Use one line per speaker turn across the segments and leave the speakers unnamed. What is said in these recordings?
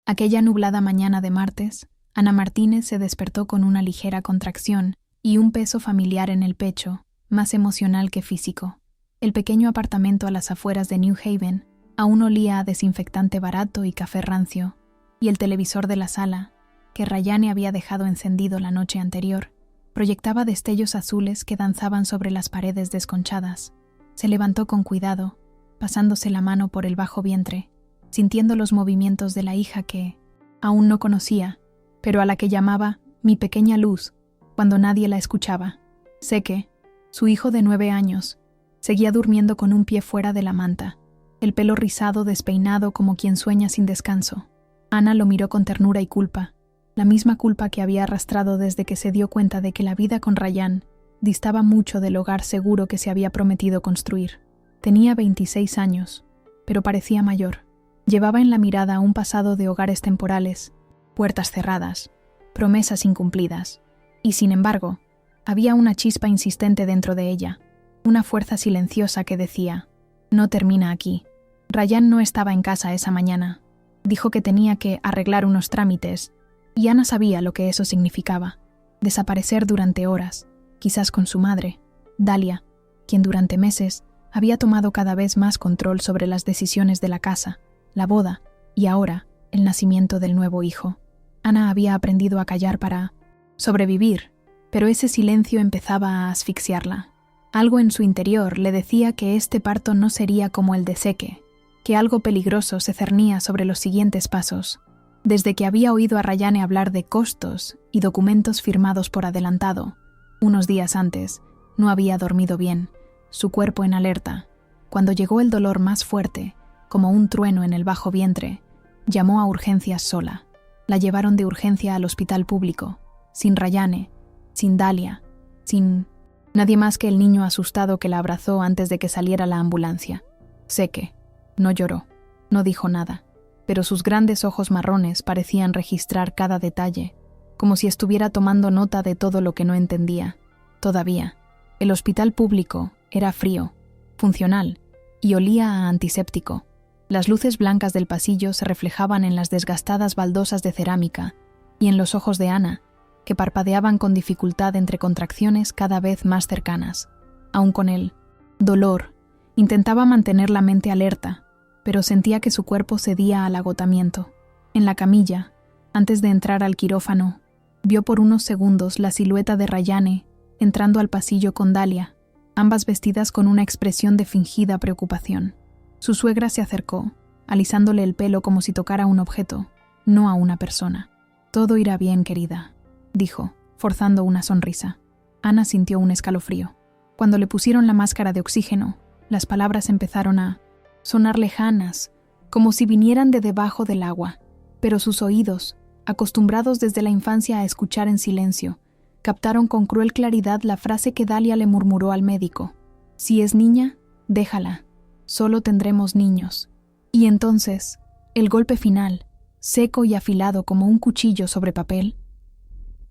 Aquella nublada mañana de martes, Ana Martínez se despertó con una ligera contracción y un peso familiar en el pecho, más emocional que físico. El pequeño apartamento a las afueras de New Haven aún olía a desinfectante barato y café rancio, y el televisor de la sala, que Rayane había dejado encendido la noche anterior, proyectaba destellos azules que danzaban sobre las paredes desconchadas. Se levantó con cuidado, pasándose la mano por el bajo vientre, sintiendo los movimientos de la hija que aún no conocía, pero a la que llamaba mi pequeña luz cuando nadie la escuchaba. Seke, su hijo de 9 años, seguía durmiendo con un pie fuera de la manta, el pelo rizado despeinado como quien sueña sin descanso. Ana lo miró con ternura y culpa, la misma culpa que había arrastrado desde que se dio cuenta de que la vida con Rayane distaba mucho del hogar seguro que se había prometido construir. Tenía 26 años, pero parecía mayor. Llevaba en la mirada un pasado de hogares temporales, puertas cerradas, promesas incumplidas, y sin embargo, había una chispa insistente dentro de ella, una fuerza silenciosa que decía, no termina aquí. Rayane no estaba en casa esa mañana. Dijo que tenía que arreglar unos trámites, y Ana sabía lo que eso significaba. Desaparecer durante horas, quizás con su madre, Dalia, quien durante meses había tomado cada vez más control sobre las decisiones de la casa, la boda y ahora el nacimiento del nuevo hijo. Ana había aprendido a callar para sobrevivir, pero ese silencio empezaba a asfixiarla. Algo en su interior le decía que este parto no sería como el de Seke, que algo peligroso se cernía sobre los siguientes pasos. Desde que había oído a Rayane hablar de costos y documentos firmados por adelantado, unos días antes, no había dormido bien, su cuerpo en alerta. Cuando llegó el dolor más fuerte, como un trueno en el bajo vientre, llamó a urgencias sola. La llevaron de urgencia al hospital público, sin Rayane, sin Dalia, sin nadie más que el niño asustado que la abrazó antes de que saliera la ambulancia. Seke no lloró, no dijo nada, pero sus grandes ojos marrones parecían registrar cada detalle, como si estuviera tomando nota de todo lo que no entendía. Todavía, el hospital público era frío, funcional y olía a antiséptico. Las luces blancas del pasillo se reflejaban en las desgastadas baldosas de cerámica y en los ojos de Ana, que parpadeaban con dificultad entre contracciones cada vez más cercanas. Aun con el dolor, intentaba mantener la mente alerta, pero sentía que su cuerpo cedía al agotamiento. En la camilla, antes de entrar al quirófano, vio por unos segundos la silueta de Rayane entrando al pasillo con Dalia, ambas vestidas con una expresión de fingida preocupación. Su suegra se acercó, alisándole el pelo como si tocara un objeto, no a una persona. «Todo irá bien, querida», dijo, forzando una sonrisa. Ana sintió un escalofrío. Cuando le pusieron la máscara de oxígeno, las palabras empezaron a sonar lejanas, como si vinieran de debajo del agua, pero sus oídos, acostumbrados desde la infancia a escuchar en silencio, captaron con cruel claridad la frase que Dalia le murmuró al médico. «Si es niña, déjala. Solo tendremos niños». Y entonces, el golpe final, seco y afilado como un cuchillo sobre papel.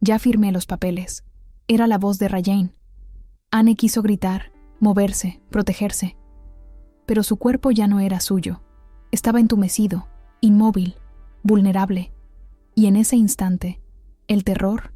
«Ya firmé los papeles». Era la voz de Rayane. Anne quiso gritar, moverse, protegerse. Pero su cuerpo ya no era suyo. Estaba entumecido, inmóvil, vulnerable. Y en ese instante, el terror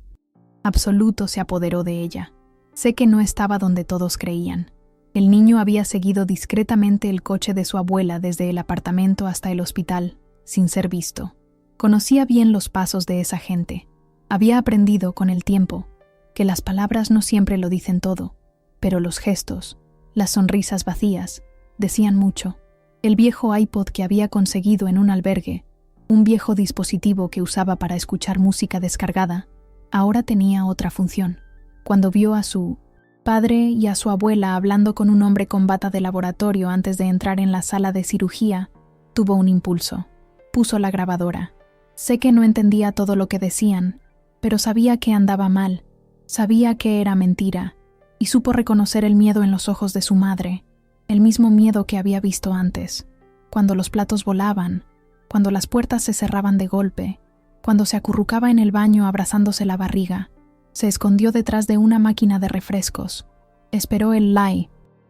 absoluto se apoderó de ella. Sé que no estaba donde todos creían. El niño había seguido discretamente el coche de su abuela desde el apartamento hasta el hospital, sin ser visto. Conocía bien los pasos de esa gente. Había aprendido con el tiempo que las palabras no siempre lo dicen todo, pero los gestos, las sonrisas vacías, decían mucho. El viejo iPod que había conseguido en un albergue, un viejo dispositivo que usaba para escuchar música descargada, ahora tenía otra función. Cuando vio a su padre y a su abuela hablando con un hombre con bata de laboratorio antes de entrar en la sala de cirugía, tuvo un impulso. Puso la grabadora. Sé que no entendía todo lo que decían, pero sabía que andaba mal, sabía que era mentira, y supo reconocer el miedo en los ojos de su madre, el mismo miedo que había visto antes, cuando los platos volaban, cuando las puertas se cerraban de golpe, cuando se acurrucaba en el baño abrazándose la barriga. Se escondió detrás de una máquina de refrescos. Esperó el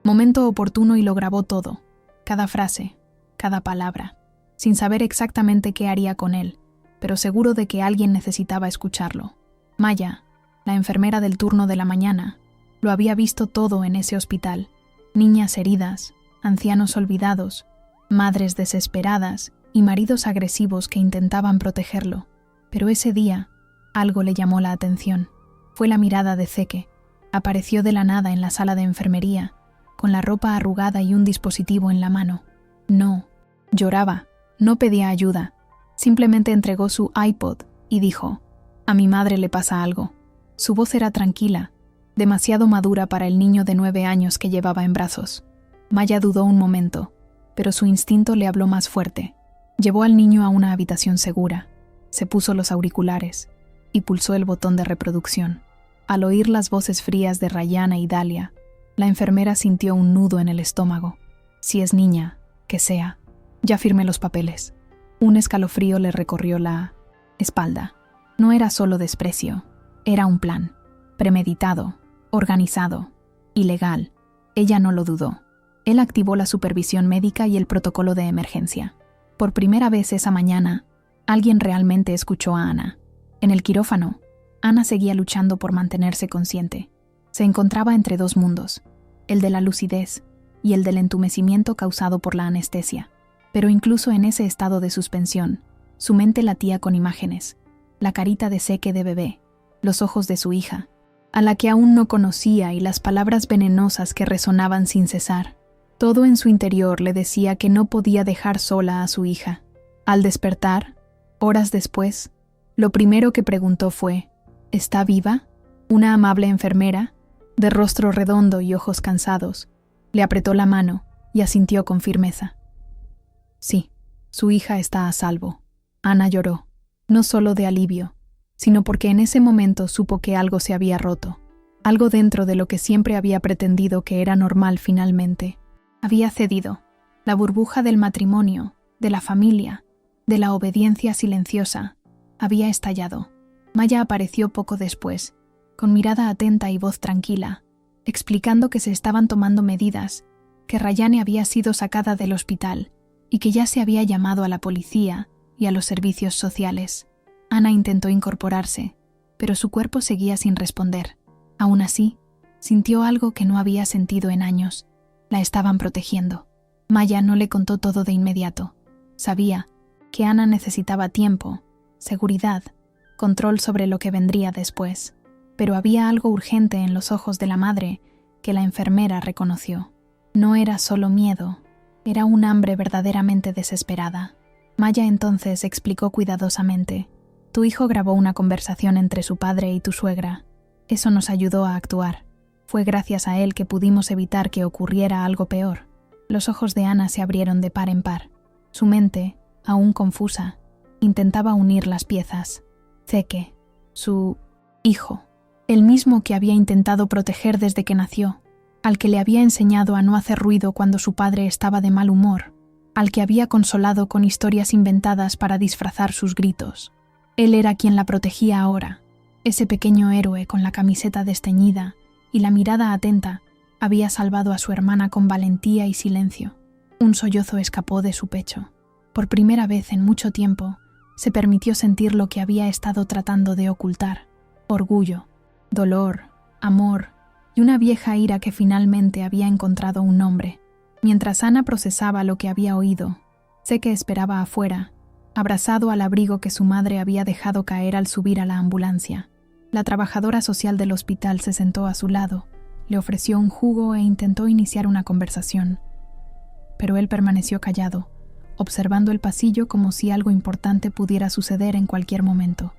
momento oportuno y lo grabó todo, cada frase, cada palabra, sin saber exactamente qué haría con él, pero seguro de que alguien necesitaba escucharlo. Maya, la enfermera del turno de la mañana, lo había visto todo en ese hospital. Niñas heridas, ancianos olvidados, madres desesperadas y maridos agresivos que intentaban protegerlo. Pero ese día, algo le llamó la atención. Fue la mirada de Zeke. Apareció de la nada en la sala de enfermería, con la ropa arrugada y un dispositivo en la mano. No, lloraba, no pedía ayuda. Simplemente entregó su iPod y dijo: «A mi madre le pasa algo». Su voz era tranquila, demasiado madura para el niño de 9 años que llevaba en brazos. Maya dudó un momento, pero su instinto le habló más fuerte. Llevó al niño a una habitación segura, se puso los auriculares y pulsó el botón de reproducción. Al oír las voces frías de Rayana y Dalia, la enfermera sintió un nudo en el estómago. Si es niña, que sea. Ya firmé los papeles. Un escalofrío le recorrió la espalda. No era solo desprecio, era un plan. Premeditado, organizado, ilegal. Ella no lo dudó. Él activó la supervisión médica y el protocolo de emergencia. Por primera vez esa mañana, alguien realmente escuchó a Ana. En el quirófano, Ana seguía luchando por mantenerse consciente. Se encontraba entre dos mundos, el de la lucidez y el del entumecimiento causado por la anestesia. Pero incluso en ese estado de suspensión, su mente latía con imágenes. La carita de Zeke de bebé, los ojos de su hija, a la que aún no conocía, y las palabras venenosas que resonaban sin cesar. Todo en su interior le decía que no podía dejar sola a su hija. Al despertar, horas después, lo primero que preguntó fue: ¿está viva? Una amable enfermera, de rostro redondo y ojos cansados, le apretó la mano y asintió con firmeza. Sí, su hija está a salvo. Ana lloró, no solo de alivio, sino porque en ese momento supo que algo se había roto. Algo dentro de lo que siempre había pretendido que era normal finalmente. Había cedido. La burbuja del matrimonio, de la familia, de la obediencia silenciosa, había estallado. Maya apareció poco después, con mirada atenta y voz tranquila, explicando que se estaban tomando medidas, que Rayane había sido sacada del hospital y que ya se había llamado a la policía y a los servicios sociales. Ana intentó incorporarse, pero su cuerpo seguía sin responder. Aún así, sintió algo que no había sentido en años. La estaban protegiendo. Maya no le contó todo de inmediato. Sabía que Ana necesitaba tiempo, seguridad, control sobre lo que vendría después. Pero había algo urgente en los ojos de la madre que la enfermera reconoció. No era solo miedo, era un hambre verdaderamente desesperada. Maya entonces explicó cuidadosamente: «Tu hijo grabó una conversación entre su padre y tu suegra. Eso nos ayudó a actuar. Fue gracias a él que pudimos evitar que ocurriera algo peor». Los ojos de Ana se abrieron de par en par. Su mente, aún confusa, intentaba unir las piezas. Zeke, su hijo, el mismo que había intentado proteger desde que nació, al que le había enseñado a no hacer ruido cuando su padre estaba de mal humor, al que había consolado con historias inventadas para disfrazar sus gritos. Él era quien la protegía ahora. Ese pequeño héroe con la camiseta desteñida y la mirada atenta había salvado a su hermana con valentía y silencio. Un sollozo escapó de su pecho. Por primera vez en mucho tiempo, se permitió sentir lo que había estado tratando de ocultar: orgullo, dolor, amor y una vieja ira que finalmente había encontrado un nombre. Mientras Ana procesaba lo que había oído, Zeke esperaba afuera, abrazado al abrigo que su madre había dejado caer al subir a la ambulancia. La trabajadora social del hospital se sentó a su lado, le ofreció un jugo e intentó iniciar una conversación. Pero él permaneció callado, observando el pasillo como si algo importante pudiera suceder en cualquier momento.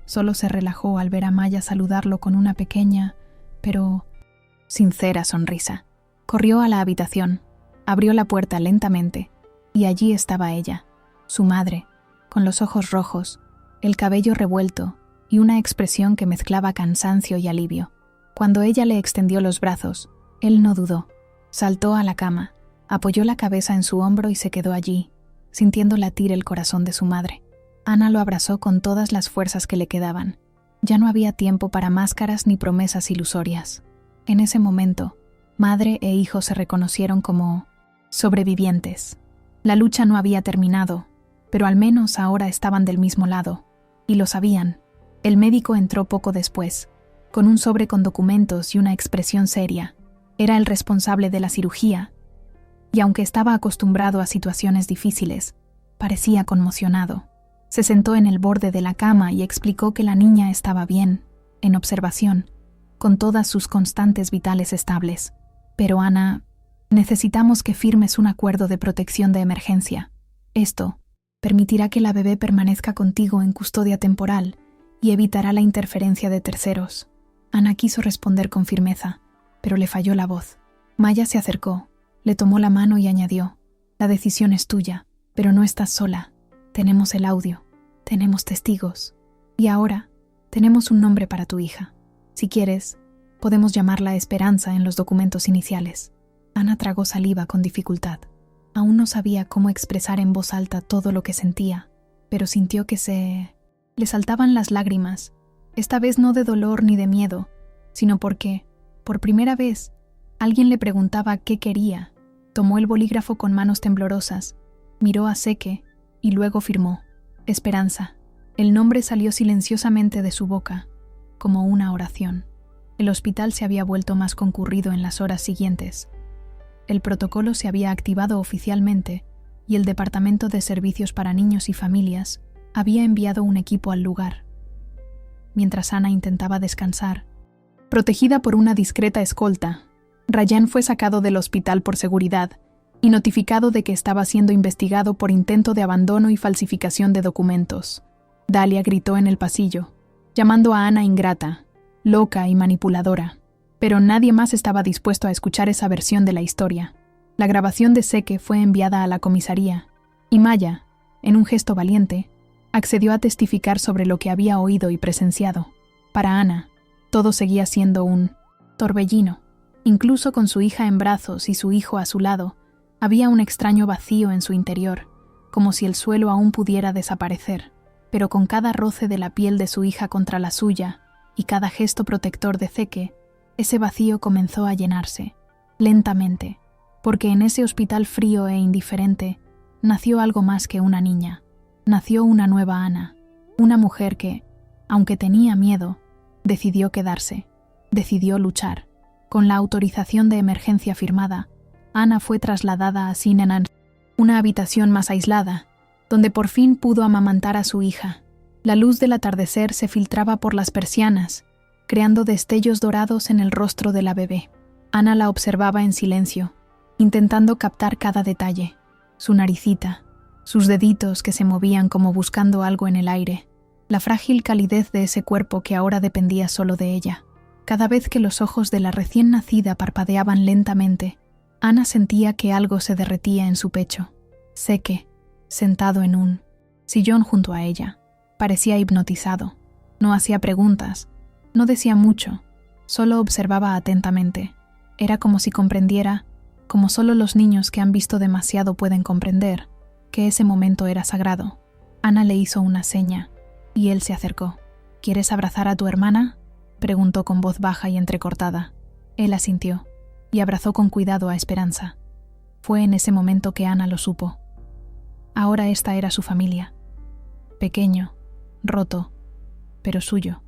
Solo se relajó al ver a Maya saludarlo con una pequeña, pero sincera sonrisa. Corrió a la habitación, abrió la puerta lentamente, y allí estaba ella, su madre, con los ojos rojos, el cabello revuelto y una expresión que mezclaba cansancio y alivio. Cuando ella le extendió los brazos, él no dudó. Saltó a la cama, apoyó la cabeza en su hombro y se quedó allí, sintiendo latir el corazón de su madre. Ana lo abrazó con todas las fuerzas que le quedaban. Ya no había tiempo para máscaras ni promesas ilusorias. En ese momento, madre e hijo se reconocieron como sobrevivientes. La lucha no había terminado, pero al menos ahora estaban del mismo lado, y lo sabían. El médico entró poco después, con un sobre con documentos y una expresión seria. Era el responsable de la cirugía, y aunque estaba acostumbrado a situaciones difíciles, parecía conmocionado. Se sentó en el borde de la cama y explicó que la niña estaba bien, en observación, con todas sus constantes vitales estables. Pero Ana, necesitamos que firmes un acuerdo de protección de emergencia. Esto permitirá que la bebé permanezca contigo en custodia temporal y evitará la interferencia de terceros. Ana quiso responder con firmeza, pero le falló la voz. Maya se acercó, le tomó la mano y añadió: la decisión es tuya, pero no estás sola. Tenemos el audio, tenemos testigos, y ahora tenemos un nombre para tu hija. Si quieres, podemos llamarla Esperanza en los documentos iniciales. Ana tragó saliva con dificultad. Aún no sabía cómo expresar en voz alta todo lo que sentía, pero sintió que le saltaban las lágrimas, esta vez no de dolor ni de miedo, sino porque, por primera vez, alguien le preguntaba qué quería. Tomó el bolígrafo con manos temblorosas, miró a Seke y luego firmó: Esperanza. El nombre salió silenciosamente de su boca, como una oración. El hospital se había vuelto más concurrido en las horas siguientes. El protocolo se había activado oficialmente y el Departamento de Servicios para Niños y Familias había enviado un equipo al lugar. Mientras Ana intentaba descansar, protegida por una discreta escolta, Rayán fue sacado del hospital por seguridad y notificado de que estaba siendo investigado por intento de abandono y falsificación de documentos. Dalia gritó en el pasillo, llamando a Ana ingrata, loca y manipuladora. Pero nadie más estaba dispuesto a escuchar esa versión de la historia. La grabación de Seke fue enviada a la comisaría, y Maya, en un gesto valiente, accedió a testificar sobre lo que había oído y presenciado. Para Ana, todo seguía siendo un torbellino. Incluso con su hija en brazos y su hijo a su lado, había un extraño vacío en su interior, como si el suelo aún pudiera desaparecer. Pero con cada roce de la piel de su hija contra la suya y cada gesto protector de Seke, ese vacío comenzó a llenarse, lentamente, porque en ese hospital frío e indiferente nació algo más que una niña. Nació una nueva Ana, una mujer que, aunque tenía miedo, decidió quedarse, decidió luchar. Con la autorización de emergencia firmada, Ana fue trasladada a Sinenan, una habitación más aislada, donde por fin pudo amamantar a su hija. La luz del atardecer se filtraba por las persianas, creando destellos dorados en el rostro de la bebé. Ana la observaba en silencio, intentando captar cada detalle: su naricita, sus deditos que se movían como buscando algo en el aire, la frágil calidez de ese cuerpo que ahora dependía solo de ella. Cada vez que los ojos de la recién nacida parpadeaban lentamente, Ana sentía que algo se derretía en su pecho. Seke, sentado en un sillón junto a ella, parecía hipnotizado. No hacía preguntas, no decía mucho, solo observaba atentamente. Era como si comprendiera, como solo los niños que han visto demasiado pueden comprender, que ese momento era sagrado. Ana le hizo una seña, y él se acercó. ¿Quieres abrazar a tu hermana?, preguntó con voz baja y entrecortada. Él asintió, y abrazó con cuidado a Esperanza. Fue en ese momento que Ana lo supo. Ahora esta era su familia. Pequeño, roto, pero suyo.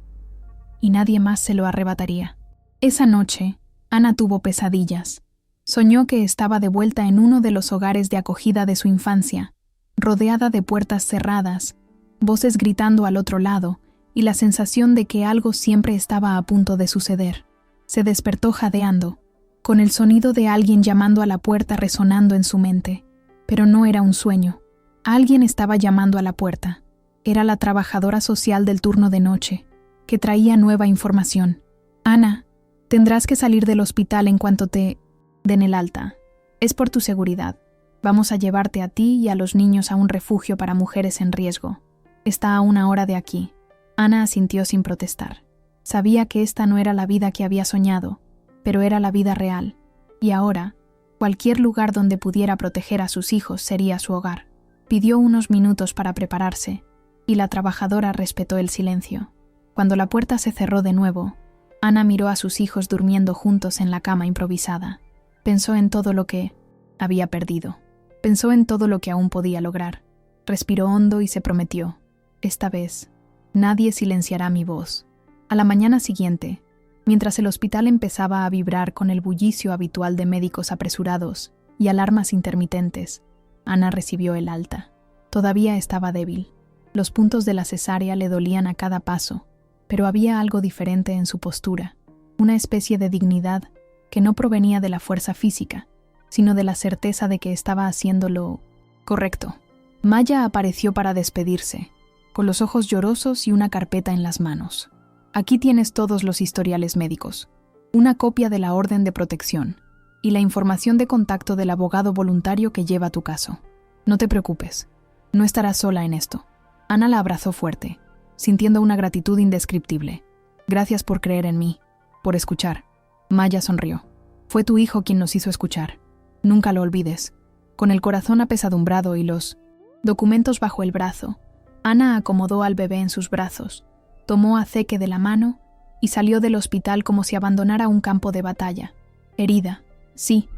Y nadie más se lo arrebataría. Esa noche, Ana tuvo pesadillas. Soñó que estaba de vuelta en uno de los hogares de acogida de su infancia, rodeada de puertas cerradas, voces gritando al otro lado y la sensación de que algo siempre estaba a punto de suceder. Se despertó jadeando, con el sonido de alguien llamando a la puerta resonando en su mente. Pero no era un sueño. Alguien estaba llamando a la puerta. Era la trabajadora social del turno de noche, que traía nueva información. Ana, tendrás que salir del hospital en cuanto te den el alta. Es por tu seguridad. Vamos a llevarte a ti y a los niños a un refugio para mujeres en riesgo. Está a 1 hora de aquí. Ana asintió sin protestar. Sabía que esta no era la vida que había soñado, pero era la vida real. Y ahora, cualquier lugar donde pudiera proteger a sus hijos sería su hogar. Pidió unos minutos para prepararse, y la trabajadora respetó el silencio. Cuando la puerta se cerró de nuevo, Ana miró a sus hijos durmiendo juntos en la cama improvisada. Pensó en todo lo que había perdido. Pensó en todo lo que aún podía lograr. Respiró hondo y se prometió: esta vez, nadie silenciará mi voz. A la mañana siguiente, mientras el hospital empezaba a vibrar con el bullicio habitual de médicos apresurados y alarmas intermitentes, Ana recibió el alta. Todavía estaba débil. Los puntos de la cesárea le dolían a cada paso, pero había algo diferente en su postura, una especie de dignidad que no provenía de la fuerza física, sino de la certeza de que estaba haciendo lo correcto. Maya apareció para despedirse, con los ojos llorosos y una carpeta en las manos. Aquí tienes todos los historiales médicos, una copia de la orden de protección y la información de contacto del abogado voluntario que lleva tu caso. No te preocupes, no estarás sola en esto. Ana la abrazó fuerte, sintiendo una gratitud indescriptible. Gracias por creer en mí, por escuchar. Maya sonrió. Fue tu hijo quien nos hizo escuchar. Nunca lo olvides. Con el corazón apesadumbrado y los documentos bajo el brazo, Ana acomodó al bebé en sus brazos, tomó a Zeke de la mano y salió del hospital como si abandonara un campo de batalla. Herida, sí,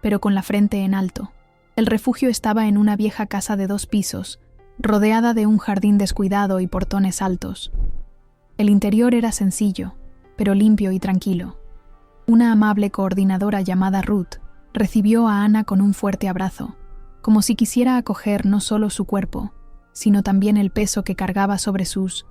pero con la frente en alto. El refugio estaba en una vieja casa de 2 pisos, rodeada de un jardín descuidado y portones altos. El interior era sencillo, pero limpio y tranquilo. Una amable coordinadora llamada Ruth recibió a Ana con un fuerte abrazo, como si quisiera acoger no solo su cuerpo, sino también el peso que cargaba sobre sus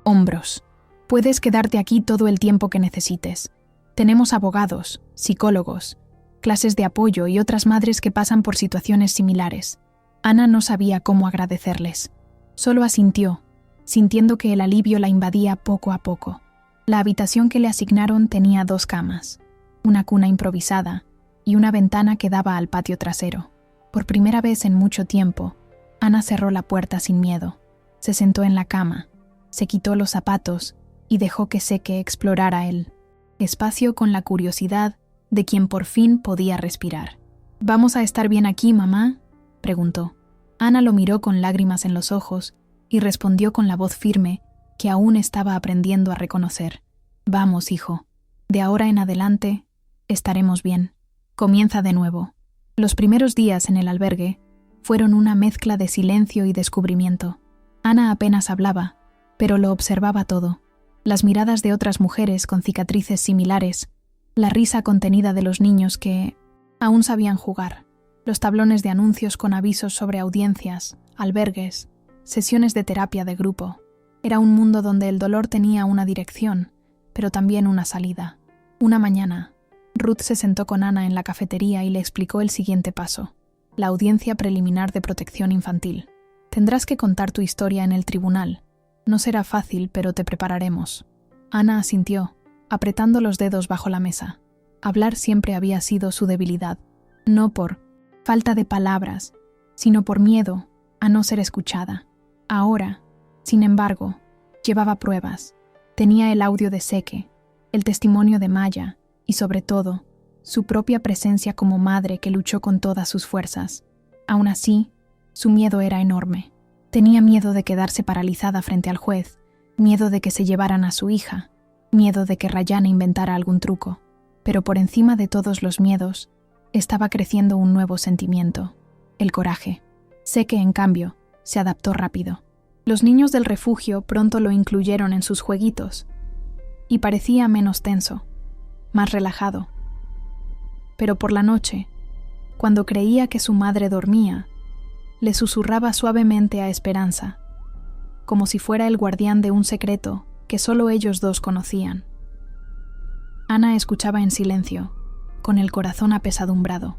hombros. Puedes quedarte aquí todo el tiempo que necesites. Tenemos abogados, psicólogos, clases de apoyo y otras madres que pasan por situaciones similares. Ana no sabía cómo agradecerles. Solo asintió, sintiendo que el alivio la invadía poco a poco. La habitación que le asignaron tenía 2 camas, una cuna improvisada y una ventana que daba al patio trasero. Por primera vez en mucho tiempo, Ana cerró la puerta sin miedo. Se sentó en la cama, se quitó los zapatos y dejó que Zeke explorara el espacio con la curiosidad de quien por fin podía respirar. ¿Vamos a estar bien aquí, mamá?, preguntó. Ana lo miró con lágrimas en los ojos y respondió con la voz firme que aún estaba aprendiendo a reconocer. Vamos, hijo. De ahora en adelante, estaremos bien. Comienza de nuevo. Los primeros días en el albergue fueron una mezcla de silencio y descubrimiento. Ana apenas hablaba, pero lo observaba todo. Las miradas de otras mujeres con cicatrices similares, la risa contenida de los niños que aún sabían jugar, los tablones de anuncios con avisos sobre audiencias, albergues, sesiones de terapia de grupo. Era un mundo donde el dolor tenía una dirección, pero también una salida. Una mañana, Ruth se sentó con Ana en la cafetería y le explicó el siguiente paso: la audiencia preliminar de protección infantil. Tendrás que contar tu historia en el tribunal. No será fácil, pero te prepararemos. Ana asintió, apretando los dedos bajo la mesa. Hablar siempre había sido su debilidad, no por falta de palabras, sino por miedo a no ser escuchada. Ahora, sin embargo, llevaba pruebas. Tenía el audio de Zeke, el testimonio de Maya y, sobre todo, su propia presencia como madre que luchó con todas sus fuerzas. Aún así, su miedo era enorme. Tenía miedo de quedarse paralizada frente al juez, miedo de que se llevaran a su hija, miedo de que Rayana inventara algún truco. Pero por encima de todos los miedos, estaba creciendo un nuevo sentimiento: el coraje. Zeke, en cambio, se adaptó rápido. Los niños del refugio pronto lo incluyeron en sus jueguitos, y parecía menos tenso, más relajado. Pero por la noche, cuando creía que su madre dormía, le susurraba suavemente a Esperanza, como si fuera el guardián de un secreto que solo ellos dos conocían. Ana escuchaba en silencio, con el corazón apesadumbrado.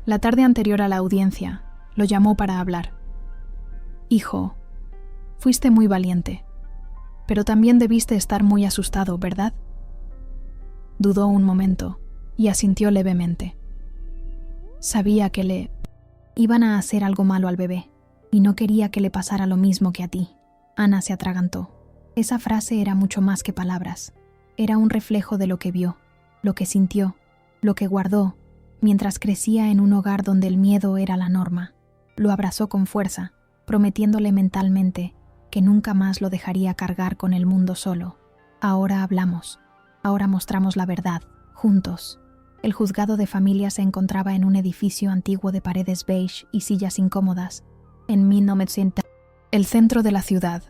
La tarde anterior a la audiencia, lo llamó para hablar. Hijo, fuiste muy valiente, pero también debiste estar muy asustado, ¿verdad? Dudó un momento y asintió levemente. Sabía que le iban a hacer algo malo al bebé y no quería que le pasara lo mismo que a ti. Ana se atragantó. Esa frase era mucho más que palabras. Era un reflejo de lo que vio, lo que sintió, lo que guardó, mientras crecía en un hogar donde el miedo era la norma. Lo abrazó con fuerza, prometiéndole mentalmente que nunca más lo dejaría cargar con el mundo solo. Ahora hablamos. Ahora mostramos la verdad, juntos. El juzgado de familia se encontraba en un edificio antiguo de paredes beige y sillas incómodas, en 1900. El centro de la ciudad.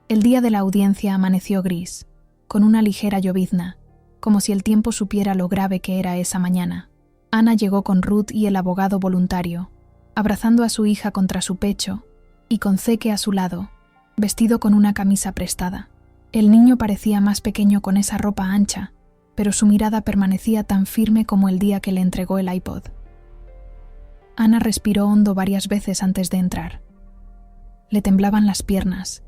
El día de la audiencia amaneció gris, con una ligera llovizna, como si el tiempo supiera lo grave que era esa mañana. Ana llegó con Ruth y el abogado voluntario, abrazando a su hija contra su pecho y con Zeke a su lado, vestido con una camisa prestada. El niño parecía más pequeño con esa ropa ancha, pero su mirada permanecía tan firme como el día que le entregó el iPod. Ana respiró hondo varias veces antes de entrar. Le temblaban las piernas,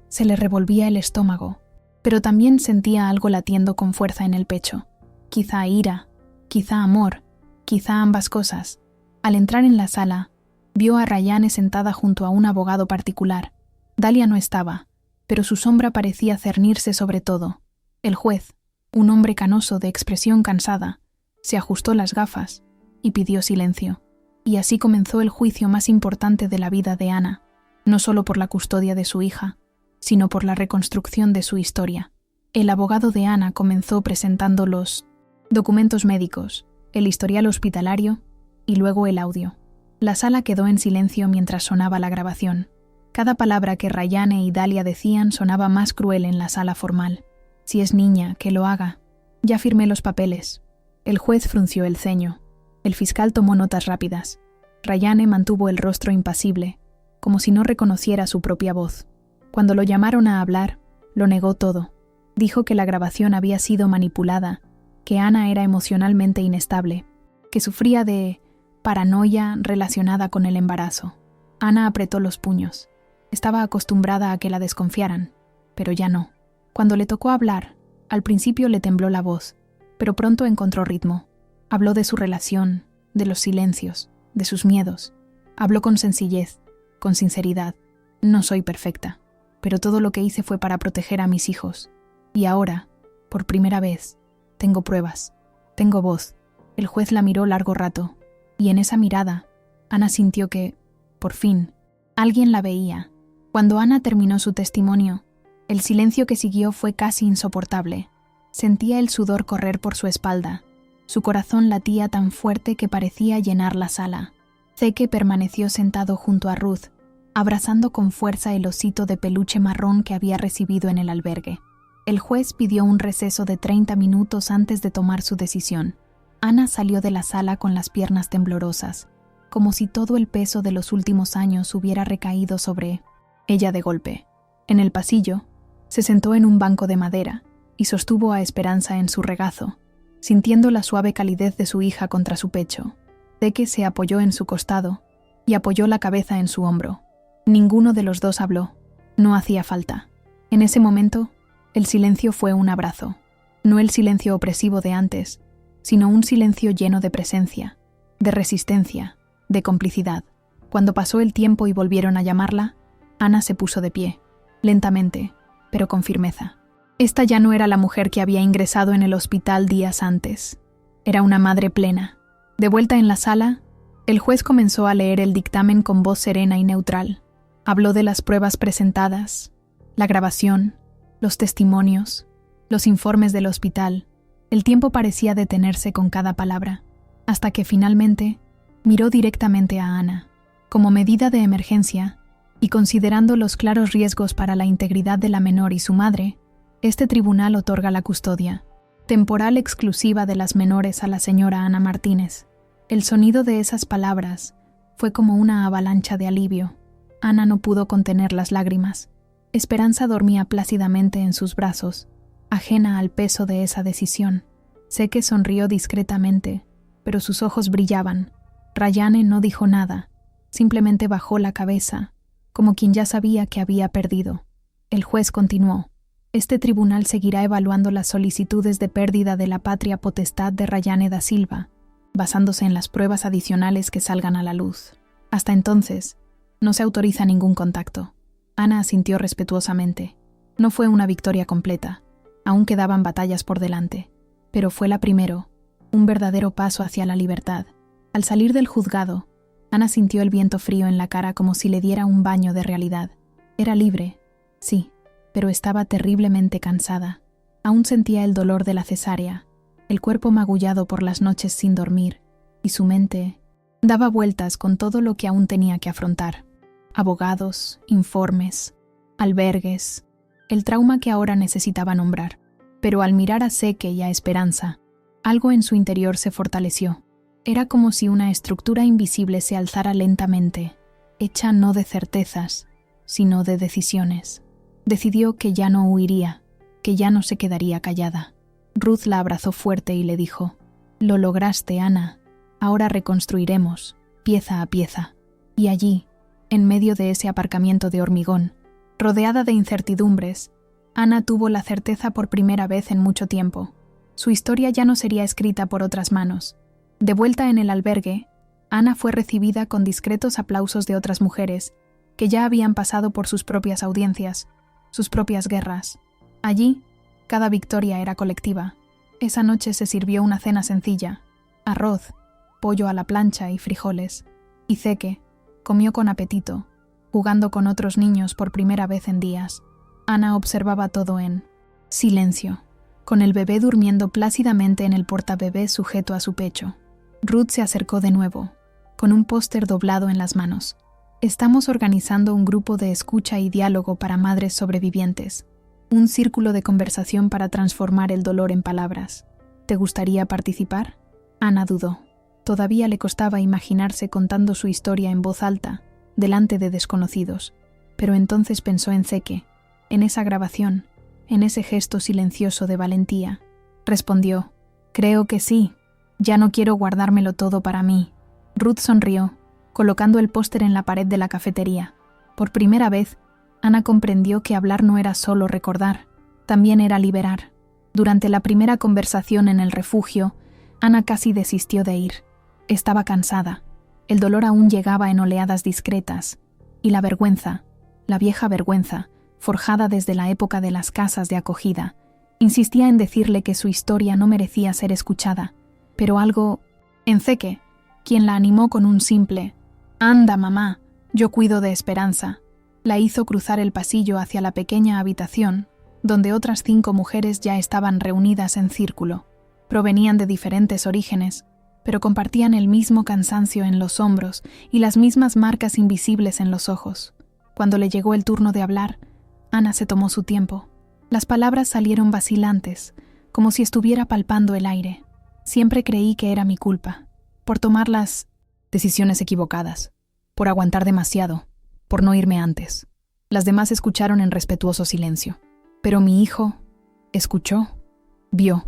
se le revolvía el estómago, pero también sentía algo latiendo con fuerza en el pecho. Quizá ira, quizá amor, quizá ambas cosas. Al entrar en la sala, vio a Rayane sentada junto a un abogado particular. Dalia no estaba, pero su sombra parecía cernirse sobre todo. El juez, un hombre canoso de expresión cansada, se ajustó las gafas y pidió silencio. Y así comenzó el juicio más importante de la vida de Ana, no solo por la custodia de su hija, sino por la reconstrucción de su historia. El abogado de Ana comenzó presentando los documentos médicos, el historial hospitalario y luego el audio. La sala quedó en silencio mientras sonaba la grabación. Cada palabra que Rayane y Dalia decían sonaba más cruel en la sala formal. Si es niña, que lo haga. Ya firmé los papeles. El juez frunció el ceño. El fiscal tomó notas rápidas. Rayane mantuvo el rostro impasible, como si no reconociera su propia voz. Cuando lo llamaron a hablar, lo negó todo. Dijo que la grabación había sido manipulada, que Ana era emocionalmente inestable, que sufría de paranoia relacionada con el embarazo. Ana apretó los puños. Estaba acostumbrada a que la desconfiaran, pero ya no. Cuando le tocó hablar, al principio le tembló la voz, pero pronto encontró ritmo. Habló de su relación, de los silencios, de sus miedos. Habló con sencillez, con sinceridad. No soy perfecta, pero todo lo que hice fue para proteger a mis hijos. Y ahora, por primera vez, tengo pruebas, tengo voz. El juez la miró largo rato, y en esa mirada, Ana sintió que, por fin, alguien la veía. Cuando Ana terminó su testimonio, el silencio que siguió fue casi insoportable. Sentía el sudor correr por su espalda. Su corazón latía tan fuerte que parecía llenar la sala. Zeke permaneció sentado junto a Ruth, abrazando con fuerza el osito de peluche marrón que había recibido en el albergue. El juez pidió un receso de 30 minutos antes de tomar su decisión. Ana salió de la sala con las piernas temblorosas, como si todo el peso de los últimos años hubiera recaído sobre ella de golpe. En el pasillo, se sentó en un banco de madera y sostuvo a Esperanza en su regazo, sintiendo la suave calidez de su hija contra su pecho. Zeke se apoyó en su costado y apoyó la cabeza en su hombro. Ninguno de los dos habló. No hacía falta. En ese momento, el silencio fue un abrazo. No el silencio opresivo de antes, sino un silencio lleno de presencia, de resistencia, de complicidad. Cuando pasó el tiempo y volvieron a llamarla, Ana se puso de pie, lentamente, pero con firmeza. Esta ya no era la mujer que había ingresado en el hospital días antes. Era una madre plena. De vuelta en la sala, el juez comenzó a leer el dictamen con voz serena y neutral. Habló de las pruebas presentadas, la grabación, los testimonios, los informes del hospital. El tiempo parecía detenerse con cada palabra, hasta que finalmente miró directamente a Ana. Como medida de emergencia, y considerando los claros riesgos para la integridad de la menor y su madre, este tribunal otorga la custodia temporal exclusiva de las menores a la señora Ana Martínez. El sonido de esas palabras fue como una avalancha de alivio. Ana no pudo contener las lágrimas. Esperanza dormía plácidamente en sus brazos, ajena al peso de esa decisión. Zeke sonrió discretamente, pero sus ojos brillaban. Rayane no dijo nada, simplemente bajó la cabeza, como quien ya sabía que había perdido. El juez continuó. Este tribunal seguirá evaluando las solicitudes de pérdida de la patria potestad de Rayane da Silva, basándose en las pruebas adicionales que salgan a la luz. Hasta entonces, no se autoriza ningún contacto. Ana asintió respetuosamente. No fue una victoria completa. Aún quedaban batallas por delante. Pero fue la primero, un verdadero paso hacia la libertad. Al salir del juzgado, Ana sintió el viento frío en la cara como si le diera un baño de realidad. Era libre, sí, pero estaba terriblemente cansada. Aún sentía el dolor de la cesárea, el cuerpo magullado por las noches sin dormir, y su mente daba vueltas con todo lo que aún tenía que afrontar. abogados, informes, albergues, el trauma que ahora necesitaba nombrar. Pero al mirar a Seke y a Esperanza, algo en su interior se fortaleció. Era como si una estructura invisible se alzara lentamente, hecha no de certezas, sino de decisiones. Decidió que ya no huiría, que ya no se quedaría callada. Ruth la abrazó fuerte y le dijo: «Lo lograste, Ana. Ahora reconstruiremos, pieza a pieza». Y allí, en medio de ese aparcamiento de hormigón, rodeada de incertidumbres, Ana tuvo la certeza por primera vez en mucho tiempo. Su historia ya no sería escrita por otras manos. De vuelta en el albergue, Ana fue recibida con discretos aplausos de otras mujeres que ya habían pasado por sus propias audiencias, sus propias guerras. Allí, cada victoria era colectiva. Esa noche se sirvió una cena sencilla: arroz, pollo a la plancha y frijoles. Y Seke comió con apetito, jugando con otros niños por primera vez en días. Ana observaba todo en silencio, con el bebé durmiendo plácidamente en el portabebés sujeto a su pecho. Ruth se acercó de nuevo, con un póster doblado en las manos. «Estamos organizando un grupo de escucha y diálogo para madres sobrevivientes, un círculo de conversación para transformar el dolor en palabras. ¿Te gustaría participar?». Ana dudó. Todavía le costaba imaginarse contando su historia en voz alta, delante de desconocidos. Pero entonces pensó en Seke, en esa grabación, en ese gesto silencioso de valentía. Respondió: «Creo que sí. Ya no quiero guardármelo todo para mí». Ruth sonrió, colocando el póster en la pared de la cafetería. Por primera vez, Ana comprendió que hablar no era solo recordar, también era liberar. Durante la primera conversación en el refugio, Ana casi desistió de ir. Estaba cansada. El dolor aún llegaba en oleadas discretas. Y la vergüenza, la vieja vergüenza, forjada desde la época de las casas de acogida, insistía en decirle que su historia no merecía ser escuchada. Pero algo en Seke, quien la animó con un simple «Anda, mamá, yo cuido de Esperanza», la hizo cruzar el pasillo hacia la pequeña habitación, donde otras 5 mujeres ya estaban reunidas en círculo. Provenían de diferentes orígenes, pero compartían el mismo cansancio en los hombros y las mismas marcas invisibles en los ojos. Cuando le llegó el turno de hablar, Ana se tomó su tiempo. Las palabras salieron vacilantes, como si estuviera palpando el aire. «Siempre creí que era mi culpa, por tomar las decisiones equivocadas, por aguantar demasiado, por no irme antes». Las demás escucharon en respetuoso silencio. Pero mi hijo escuchó, vio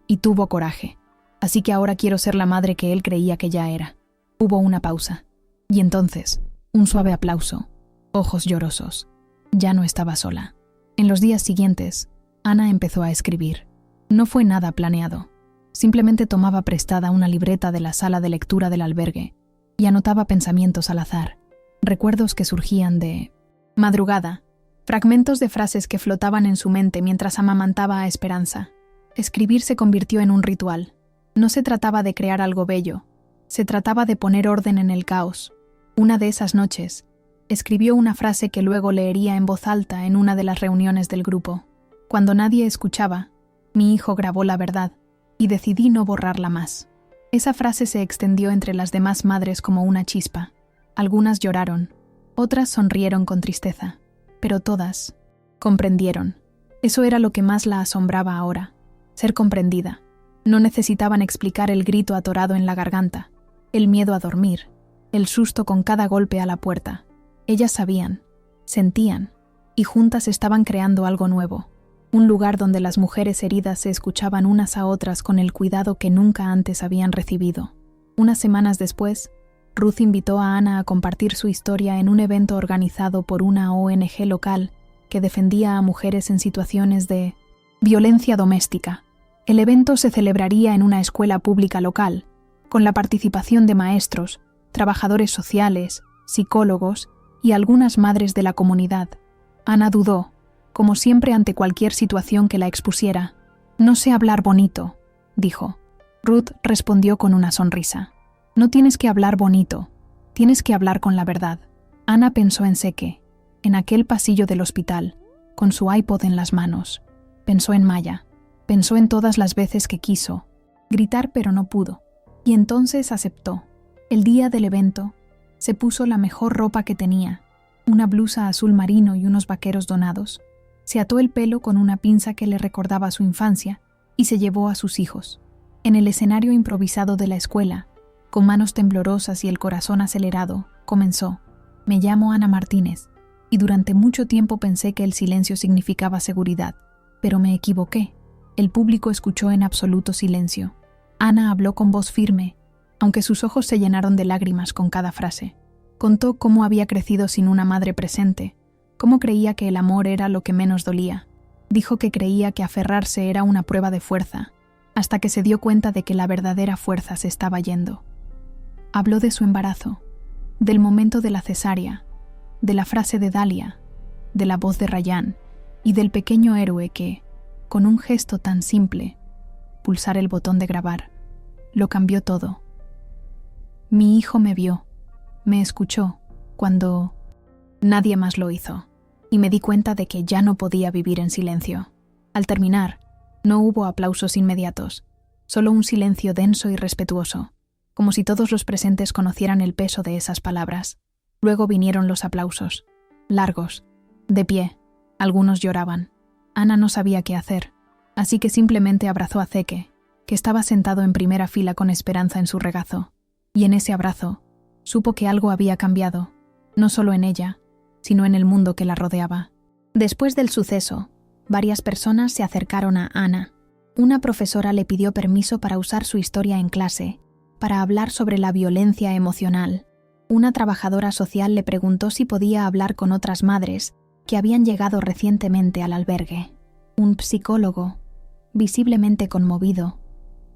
y tuvo coraje. Así que ahora quiero ser la madre que él creía que ya era. Hubo una pausa. Y entonces, un suave aplauso, ojos llorosos. Ya no estaba sola. En los días siguientes, Ana empezó a escribir. No fue nada planeado. Simplemente tomaba prestada una libreta de la sala de lectura del albergue y anotaba pensamientos al azar, recuerdos que surgían de madrugada, fragmentos de frases que flotaban en su mente mientras amamantaba a Esperanza. Escribir se convirtió en un ritual. No se trataba de crear algo bello, se trataba de poner orden en el caos. Una de esas noches, escribió una frase que luego leería en voz alta en una de las reuniones del grupo. Cuando nadie escuchaba, mi hijo grabó la verdad, y decidí no borrarla más. Esa frase se extendió entre las demás madres como una chispa. Algunas lloraron, otras sonrieron con tristeza, pero todas comprendieron. Eso era lo que más la asombraba ahora, ser comprendida. No necesitaban explicar el grito atorado en la garganta, el miedo a dormir, el susto con cada golpe a la puerta. Ellas sabían, sentían, y juntas estaban creando algo nuevo. Un lugar donde las mujeres heridas se escuchaban unas a otras con el cuidado que nunca antes habían recibido. Unas semanas después, Ruth invitó a Ana a compartir su historia en un evento organizado por una ONG local que defendía a mujeres en situaciones de violencia doméstica. El evento se celebraría en una escuela pública local, con la participación de maestros, trabajadores sociales, psicólogos y algunas madres de la comunidad. Ana dudó, como siempre ante cualquier situación que la expusiera. «No sé hablar bonito», dijo. Ruth respondió con una sonrisa. «No tienes que hablar bonito, tienes que hablar con la verdad». Ana pensó en Seke, en aquel pasillo del hospital, con su iPod en las manos. Pensó en Maya. Pensó en todas las veces que quiso gritar pero no pudo. Y entonces aceptó. El día del evento, se puso la mejor ropa que tenía, una blusa azul marino y unos vaqueros donados. Se ató el pelo con una pinza que le recordaba su infancia y se llevó a sus hijos. En el escenario improvisado de la escuela, con manos temblorosas y el corazón acelerado, comenzó: «Me llamo Ana Martínez», y durante mucho tiempo pensé que el silencio significaba seguridad, pero me equivoqué. El público escuchó en absoluto silencio. Ana habló con voz firme, aunque sus ojos se llenaron de lágrimas con cada frase. Contó cómo había crecido sin una madre presente, cómo creía que el amor era lo que menos dolía. Dijo que creía que aferrarse era una prueba de fuerza, hasta que se dio cuenta de que la verdadera fuerza se estaba yendo. Habló de su embarazo, del momento de la cesárea, de la frase de Dalia, de la voz de Rayán y del pequeño héroe que, con un gesto tan simple, pulsar el botón de grabar, lo cambió todo. Mi hijo me vio, me escuchó, cuando nadie más lo hizo, y me di cuenta de que ya no podía vivir en silencio. Al terminar, no hubo aplausos inmediatos, solo un silencio denso y respetuoso, como si todos los presentes conocieran el peso de esas palabras. Luego vinieron los aplausos, largos, de pie. Algunos lloraban. Ana no sabía qué hacer, así que simplemente abrazó a Zeke, que estaba sentado en primera fila con Esperanza en su regazo. Y en ese abrazo, supo que algo había cambiado, no solo en ella, sino en el mundo que la rodeaba. Después del suceso, varias personas se acercaron a Ana. Una profesora le pidió permiso para usar su historia en clase, para hablar sobre la violencia emocional. Una trabajadora social le preguntó si podía hablar con otras madres que habían llegado recientemente al albergue. Un psicólogo, visiblemente conmovido,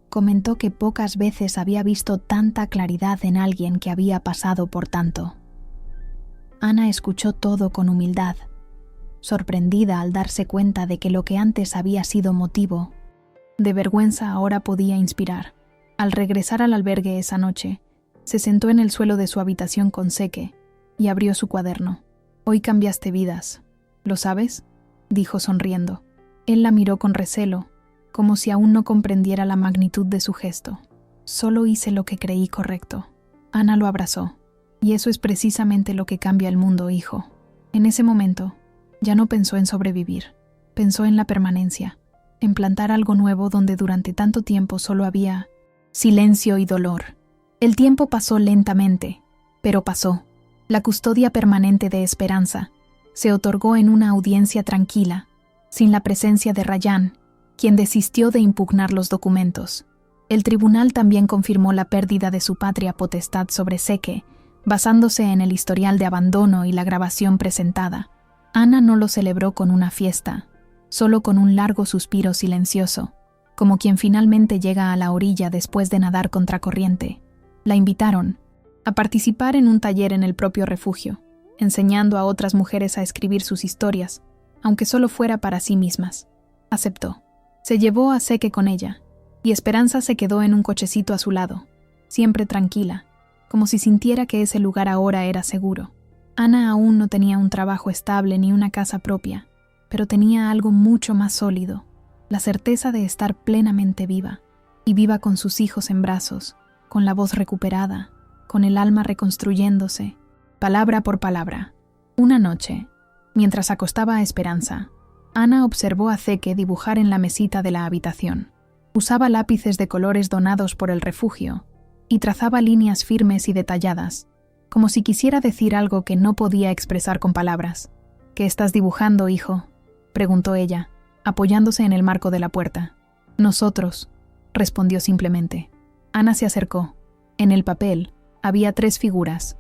comentó que pocas veces había visto tanta claridad en alguien que había pasado por tanto. Ana escuchó todo con humildad, sorprendida al darse cuenta de que lo que antes había sido motivo de vergüenza ahora podía inspirar. Al regresar al albergue esa noche, se sentó en el suelo de su habitación con Zeke y abrió su cuaderno. «Hoy cambiaste vidas, ¿lo sabes?», dijo sonriendo. Él la miró con recelo, como si aún no comprendiera la magnitud de su gesto. «Solo hice lo que creí correcto». Ana lo abrazó. «Y eso es precisamente lo que cambia el mundo, hijo». En ese momento, ya no pensó en sobrevivir. Pensó en la permanencia, en plantar algo nuevo donde durante tanto tiempo solo había silencio y dolor. El tiempo pasó lentamente, pero pasó. La custodia permanente de Esperanza se otorgó en una audiencia tranquila, sin la presencia de Rayán, quien desistió de impugnar los documentos. El tribunal también confirmó la pérdida de su patria potestad sobre Zeke, basándose en el historial de abandono y la grabación presentada. Ana no lo celebró con una fiesta, solo con un largo suspiro silencioso, como quien finalmente llega a la orilla después de nadar contracorriente. La invitaron a participar en un taller en el propio refugio, enseñando a otras mujeres a escribir sus historias, aunque solo fuera para sí mismas. Aceptó. Se llevó a Zeke con ella, y Esperanza se quedó en un cochecito a su lado, siempre tranquila, como si sintiera que ese lugar ahora era seguro. Ana aún no tenía un trabajo estable ni una casa propia, pero tenía algo mucho más sólido, la certeza de estar plenamente viva, y viva con sus hijos en brazos, con la voz recuperada, con el alma reconstruyéndose, palabra por palabra. Una noche, mientras acostaba a Esperanza, Ana observó a Zeke dibujar en la mesita de la habitación. Usaba lápices de colores donados por el refugio y trazaba líneas firmes y detalladas, como si quisiera decir algo que no podía expresar con palabras. «¿Qué estás dibujando, hijo?», preguntó ella, apoyándose en el marco de la puerta. «Nosotros», respondió simplemente. Ana se acercó. En el papel había 3 figuras,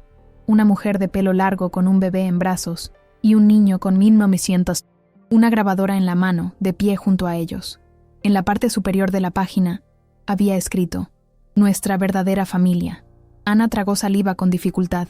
una mujer de pelo largo con un bebé en brazos y un niño con 1900, una grabadora en la mano, de pie junto a ellos. En la parte superior de la página había escrito: «Nuestra verdadera familia». Ana tragó saliva con dificultad.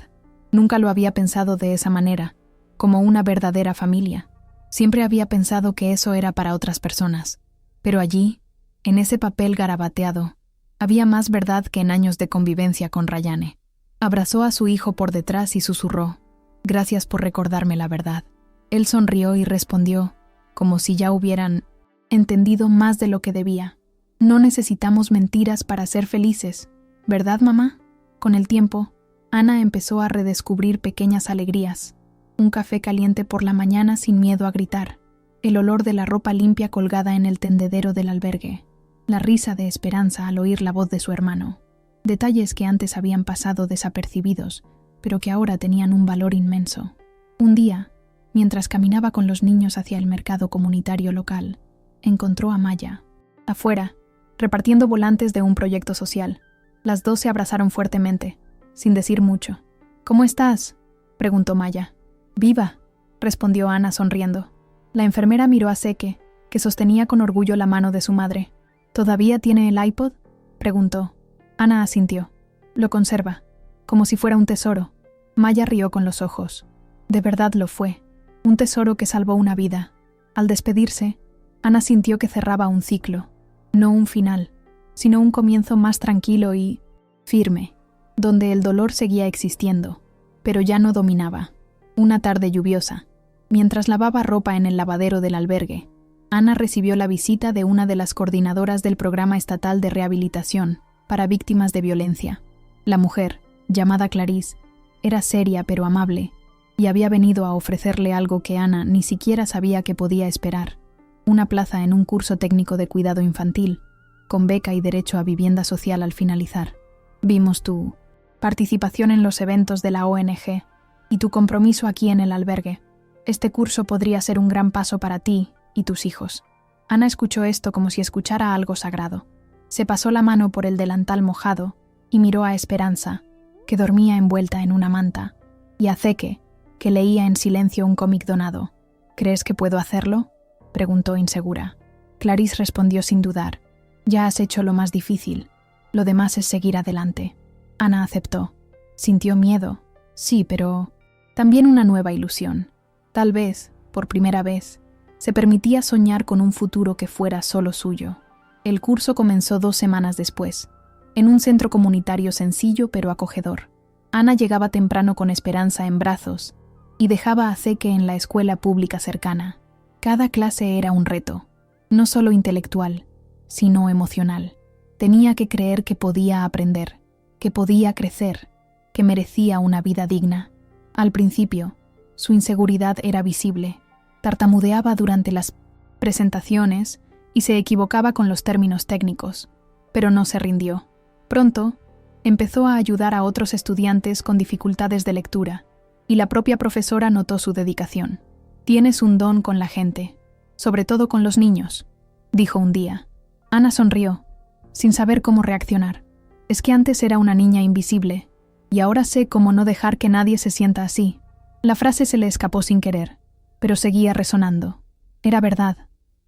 Nunca lo había pensado de esa manera, como una verdadera familia. Siempre había pensado que eso era para otras personas. Pero allí, en ese papel garabateado, había más verdad que en años de convivencia con Rayane. Abrazó a su hijo por detrás y susurró: «Gracias por recordarme la verdad». Él sonrió y respondió, como si ya hubieran entendido más de lo que debía: «No necesitamos mentiras para ser felices, ¿verdad, mamá?». Con el tiempo, Ana empezó a redescubrir pequeñas alegrías. un café caliente por la mañana sin miedo a gritar, el olor de la ropa limpia colgada en el tendedero del albergue, la risa de Esperanza al oír la voz de su hermano. Detalles que antes habían pasado desapercibidos, pero que ahora tenían un valor inmenso. Un día, mientras caminaba con los niños hacia el mercado comunitario local, encontró a Maya, afuera, repartiendo volantes de un proyecto social. Las dos se abrazaron fuertemente, sin decir mucho. «¿Cómo estás?», preguntó Maya. «Viva», respondió Ana sonriendo. La enfermera miró a Seke, que sostenía con orgullo la mano de su madre. «¿Todavía tiene el iPod?», preguntó. Ana asintió. «Lo conserva, como si fuera un tesoro». Maya rió con los ojos. De verdad lo fue, un tesoro que salvó una vida. Al despedirse, Ana sintió que cerraba un ciclo, no un final, sino un comienzo más tranquilo y firme, donde el dolor seguía existiendo, pero ya no dominaba. Una tarde lluviosa, mientras lavaba ropa en el lavadero del albergue, Ana recibió la visita de una de las coordinadoras del Programa Estatal de Rehabilitación para Víctimas de Violencia. La mujer, llamada Clarice, era seria pero amable, y había venido a ofrecerle algo que Ana ni siquiera sabía que podía esperar: una plaza en un curso técnico de cuidado infantil, con beca y derecho a vivienda social al finalizar. «Vimos tu participación en los eventos de la ONG y tu compromiso aquí en el albergue. Este curso podría ser un gran paso para ti y tus hijos». Ana escuchó esto como si escuchara algo sagrado. Se pasó la mano por el delantal mojado y miró a Esperanza, que dormía envuelta en una manta, y a Zeke, que leía en silencio un cómic donado. «¿Crees que puedo hacerlo?», preguntó insegura. Clarice respondió sin dudar. «Ya has hecho lo más difícil. Lo demás es seguir adelante». Ana aceptó. Sintió miedo, sí, pero también una nueva ilusión. Tal vez, por primera vez, se permitía soñar con un futuro que fuera solo suyo. El curso comenzó 2 semanas después, en un centro comunitario sencillo pero acogedor. Ana llegaba temprano con Esperanza en brazos y dejaba a Zeke en la escuela pública cercana. Cada clase era un reto, no solo intelectual, sino emocional. Tenía que creer que podía aprender, que podía crecer, que merecía una vida digna. Al principio, su inseguridad era visible. Tartamudeaba durante las presentaciones y se equivocaba con los términos técnicos, pero no se rindió. Pronto, empezó a ayudar a otros estudiantes con dificultades de lectura, y la propia profesora notó su dedicación. «Tienes un don con la gente, sobre todo con los niños», dijo un día. Ana sonrió, sin saber cómo reaccionar. «Es que antes era una niña invisible, y ahora sé cómo no dejar que nadie se sienta así». La frase se le escapó sin querer, pero seguía resonando. Era verdad,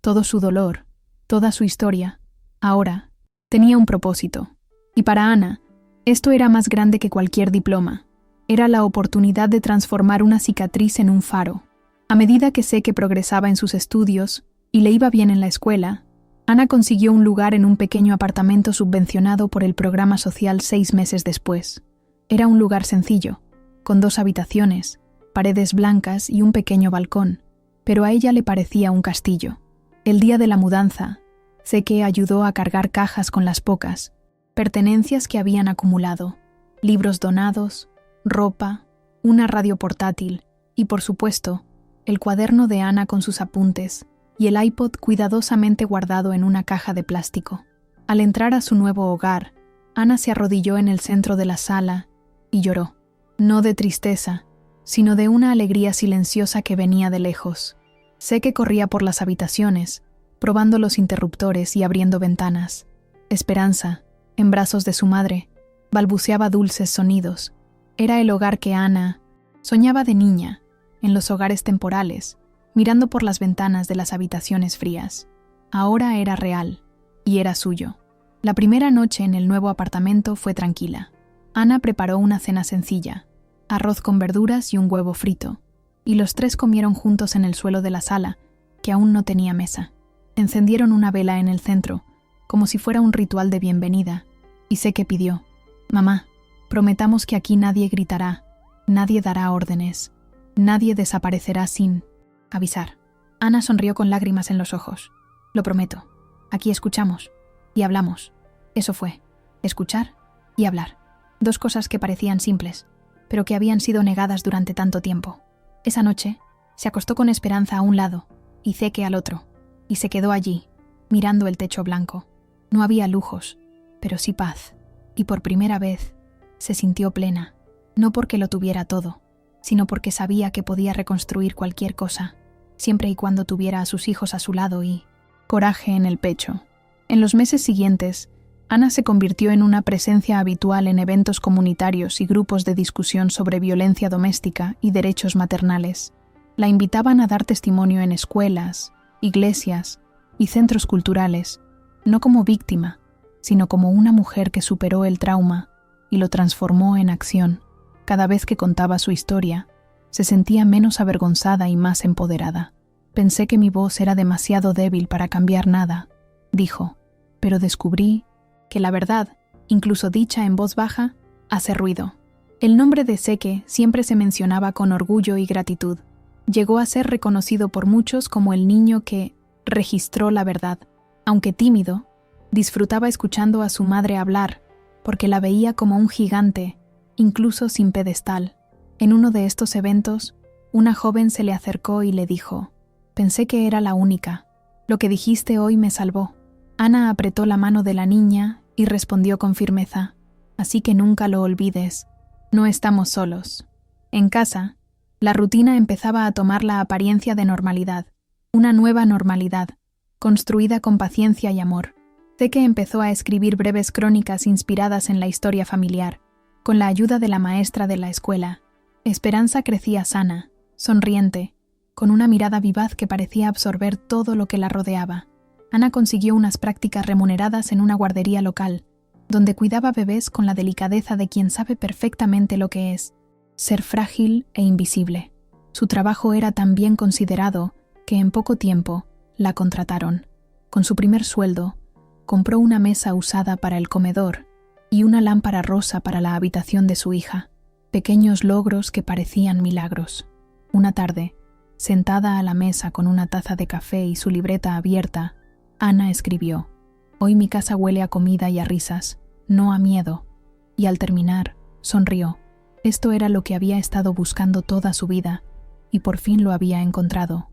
todo su dolor, toda su historia, ahora, tenía un propósito. Y para Ana, esto era más grande que cualquier diploma. Era la oportunidad de transformar una cicatriz en un faro. A medida que Zeke progresaba en sus estudios y le iba bien en la escuela, Ana consiguió un lugar en un pequeño apartamento subvencionado por el programa social 6 meses después. Era un lugar sencillo, con 2 habitaciones, paredes blancas y un pequeño balcón, pero a ella le parecía un castillo. El día de la mudanza, Zeke ayudó a cargar cajas con las pocas pertenencias que habían acumulado: libros donados, ropa, una radio portátil y, por supuesto, el cuaderno de Ana con sus apuntes y el iPod cuidadosamente guardado en una caja de plástico. Al entrar a su nuevo hogar, Ana se arrodilló en el centro de la sala y lloró, no de tristeza, sino de una alegría silenciosa que venía de lejos. Zeke corría por las habitaciones, probando los interruptores y abriendo ventanas. Esperanza, en brazos de su madre, balbuceaba dulces sonidos. Era el hogar que Ana soñaba de niña, en los hogares temporales, mirando por las ventanas de las habitaciones frías. Ahora era real, y era suyo. La primera noche en el nuevo apartamento fue tranquila. Ana preparó una cena sencilla: arroz con verduras y un huevo frito, y los 3 comieron juntos en el suelo de la sala, que aún no tenía mesa. Encendieron una vela en el centro, como si fuera un ritual de bienvenida, y Zeke pidió: «Mamá, prometamos que aquí nadie gritará, nadie dará órdenes, nadie desaparecerá sin avisar». Ana sonrió con lágrimas en los ojos. «Lo prometo. Aquí escuchamos y hablamos». Eso fue, escuchar y hablar. 2 cosas que parecían simples, pero que habían sido negadas durante tanto tiempo. Esa noche, se acostó con Esperanza a un lado y Zeke al otro, y se quedó allí, mirando el techo blanco. No había lujos, pero sí paz, y por primera vez se sintió plena, no porque lo tuviera todo, sino porque sabía que podía reconstruir cualquier cosa, siempre y cuando tuviera a sus hijos a su lado y coraje en el pecho. En los meses siguientes, Ana se convirtió en una presencia habitual en eventos comunitarios y grupos de discusión sobre violencia doméstica y derechos maternales. La invitaban a dar testimonio en escuelas, iglesias y centros culturales, no como víctima, sino como una mujer que superó el trauma y lo transformó en acción. Cada vez que contaba su historia, se sentía menos avergonzada y más empoderada. Pensé que mi voz era demasiado débil para cambiar nada, dijo, pero descubrí que la verdad, incluso dicha en voz baja, hace ruido. El nombre de Zeke siempre se mencionaba con orgullo y gratitud. Llegó a ser reconocido por muchos como el niño que registró la verdad. Aunque tímido, disfrutaba escuchando a su madre hablar, porque la veía como un gigante, incluso sin pedestal. En uno de estos eventos, una joven se le acercó y le dijo: «Pensé que era la única. Lo que dijiste hoy me salvó». Ana apretó la mano de la niña y respondió con firmeza: «Así que nunca lo olvides. No estamos solos». En casa, la rutina empezaba a tomar la apariencia de normalidad, una nueva normalidad, construida con paciencia y amor. Zeke empezó a escribir breves crónicas inspiradas en la historia familiar, con la ayuda de la maestra de la escuela. Esperanza crecía sana, sonriente, con una mirada vivaz que parecía absorber todo lo que la rodeaba. Ana consiguió unas prácticas remuneradas en una guardería local, donde cuidaba bebés con la delicadeza de quien sabe perfectamente lo que es ser frágil e invisible. Su trabajo era tan bien considerado que en poco tiempo la contrataron. Con su primer sueldo, compró una mesa usada para el comedor y una lámpara rosa para la habitación de su hija, pequeños logros que parecían milagros. Una tarde, sentada a la mesa con una taza de café y su libreta abierta, Ana escribió: «Hoy mi casa huele a comida y a risas, no a miedo». Y al terminar, sonrió. Esto era lo que había estado buscando toda su vida, y por fin lo había encontrado.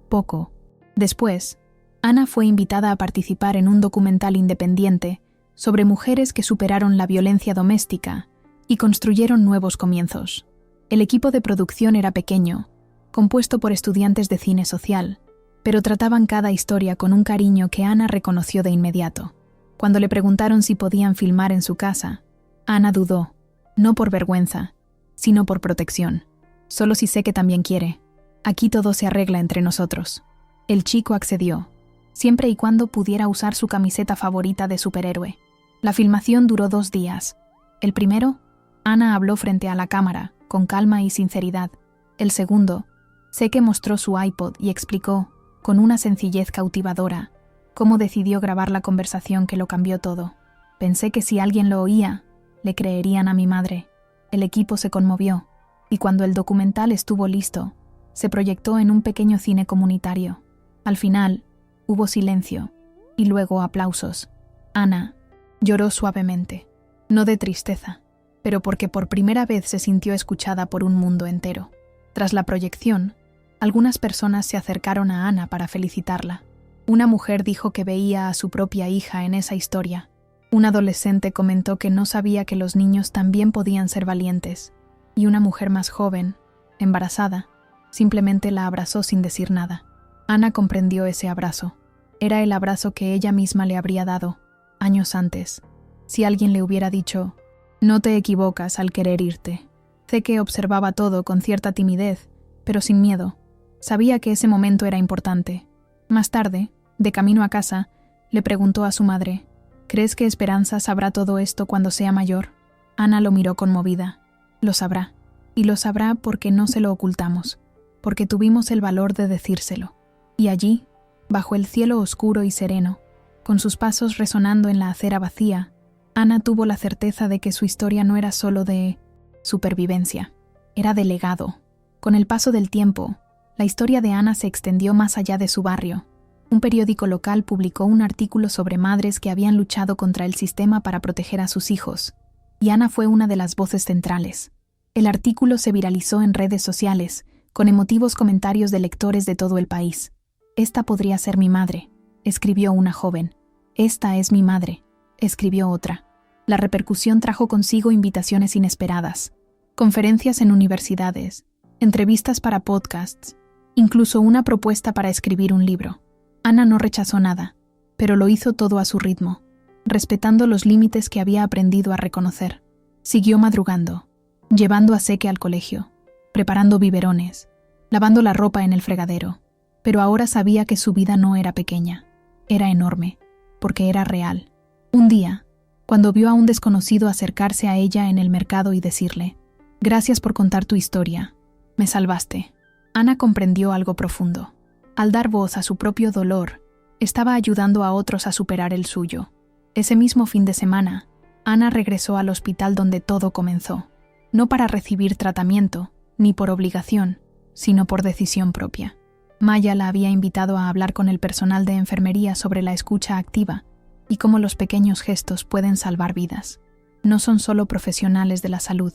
Poco después, Ana fue invitada a participar en un documental independiente sobre mujeres que superaron la violencia doméstica y construyeron nuevos comienzos. El equipo de producción era pequeño, compuesto por estudiantes de cine social, pero trataban cada historia con un cariño que Ana reconoció de inmediato. Cuando le preguntaron si podían filmar en su casa, Ana dudó, no por vergüenza, sino por protección. «Solo si Zeke también quiere. Aquí todo se arregla entre nosotros». El chico accedió, siempre y cuando pudiera usar su camiseta favorita de superhéroe. La filmación duró 2 días. El primero, Ana habló frente a la cámara, con calma y sinceridad. El segundo, Zeke mostró su iPod y explicó, con una sencillez cautivadora, cómo decidió grabar la conversación que lo cambió todo. «Pensé que si alguien lo oía, le creerían a mi madre». El equipo se conmovió, y cuando el documental estuvo listo, se proyectó en un pequeño cine comunitario. Al final, hubo silencio, y luego aplausos. Ana lloró suavemente, no de tristeza, pero porque por primera vez se sintió escuchada por un mundo entero. Tras la proyección, algunas personas se acercaron a Ana para felicitarla. Una mujer dijo que veía a su propia hija en esa historia. Un adolescente comentó que no sabía que los niños también podían ser valientes, y una mujer más joven, embarazada, simplemente la abrazó sin decir nada. Ana comprendió ese abrazo. Era el abrazo que ella misma le habría dado, años antes, si alguien le hubiera dicho: «No te equivocas al querer irte». Zeke observaba todo con cierta timidez, pero sin miedo. Sabía que ese momento era importante. Más tarde, de camino a casa, le preguntó a su madre: «¿Crees que Esperanza sabrá todo esto cuando sea mayor?» Ana lo miró conmovida. «Lo sabrá. Y lo sabrá porque no se lo ocultamos, porque tuvimos el valor de decírselo». Y allí, bajo el cielo oscuro y sereno, con sus pasos resonando en la acera vacía, Ana tuvo la certeza de que su historia no era solo de supervivencia, era de legado. Con el paso del tiempo, la historia de Ana se extendió más allá de su barrio. Un periódico local publicó un artículo sobre madres que habían luchado contra el sistema para proteger a sus hijos, y Ana fue una de las voces centrales. El artículo se viralizó en redes sociales, con emotivos comentarios de lectores de todo el país. «Esta podría ser mi madre», escribió una joven. «Esta es mi madre», escribió otra. La repercusión trajo consigo invitaciones inesperadas, conferencias en universidades, entrevistas para podcasts, incluso una propuesta para escribir un libro. Ana no rechazó nada, pero lo hizo todo a su ritmo, respetando los límites que había aprendido a reconocer. Siguió madrugando, llevando a Seke al colegio, preparando biberones, lavando la ropa en el fregadero, pero ahora sabía que su vida no era pequeña, era enorme, porque era real. Un día, cuando vio a un desconocido acercarse a ella en el mercado y decirle: «Gracias por contar tu historia, me salvaste», Ana comprendió algo profundo. Al dar voz a su propio dolor, estaba ayudando a otros a superar el suyo. Ese mismo fin de semana, Ana regresó al hospital donde todo comenzó, no para recibir tratamiento, ni por obligación, sino por decisión propia. Maya la había invitado a hablar con el personal de enfermería sobre la escucha activa y cómo los pequeños gestos pueden salvar vidas. No son solo profesionales de la salud,